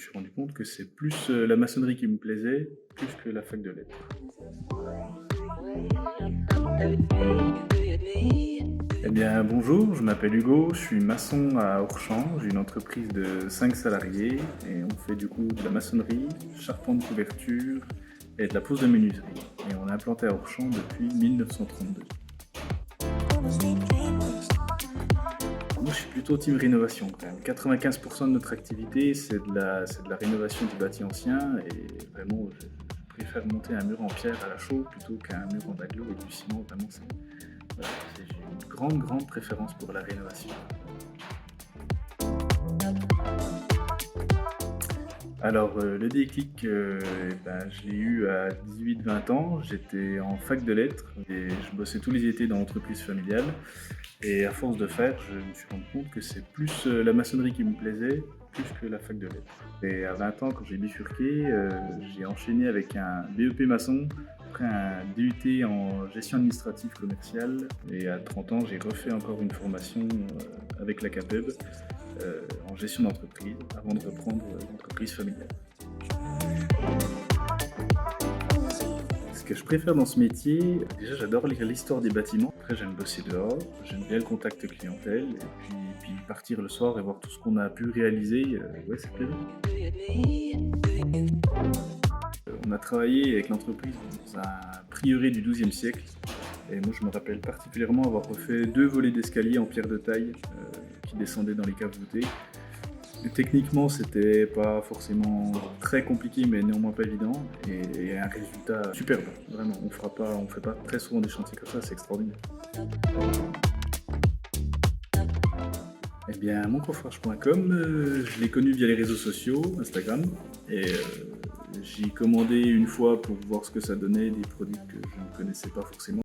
suis rendu compte que c'est plus la maçonnerie qui me plaisait, plus que la fac de lettres. Eh bien, bonjour, je m'appelle Hugo, je suis maçon à Orchamps, j'ai une entreprise de 5 salariés et on fait du coup de la maçonnerie, charpente couverture et de la pose de menuiserie. Et on est implanté à Orchamps depuis 1932. Moi, je suis plutôt team rénovation quand même. 95% de notre activité, c'est de la rénovation du bâti ancien et vraiment, je préfère monter un mur en pierre à la chaux plutôt qu'un mur en aglo et du ciment. Vraiment, voilà, j'ai une grande préférence pour la rénovation. Alors, le déclic, je l'ai eu à 18-20 ans. J'étais en fac de lettres et je bossais tous les étés dans l'entreprise familiale. Et à force de faire, je me suis rendu compte que c'est plus la maçonnerie qui me plaisait, plus que la fac de lettres. Et à 20 ans, quand j'ai bifurqué, j'ai enchaîné avec un BEP maçon, après un DUT en gestion administrative commerciale. Et à 30 ans, j'ai refait encore une formation avec la CAPEB en gestion d'entreprise avant de reprendre l'entreprise familiale. Ce que je préfère dans ce métier, déjà j'adore lire l'histoire des bâtiments, après j'aime bosser dehors, j'aime bien le contact clientèle, et puis partir le soir et voir tout ce qu'on a pu réaliser, ouais c'est plaisant. On a travaillé avec l'entreprise dans un prieuré du XIIe siècle, et moi je me rappelle particulièrement avoir refait 2 volets d'escalier en pierre de taille qui descendaient dans les caves voûtées. Et techniquement, c'était pas forcément très compliqué, mais néanmoins pas évident, et un résultat superbe. Vraiment, on fait pas très souvent des chantiers comme ça, c'est extraordinaire. Eh bien, moncoffrage.com, je l'ai connu via les réseaux sociaux, Instagram, et j'y ai commandé une fois pour voir ce que ça donnait, des produits que je ne connaissais pas forcément.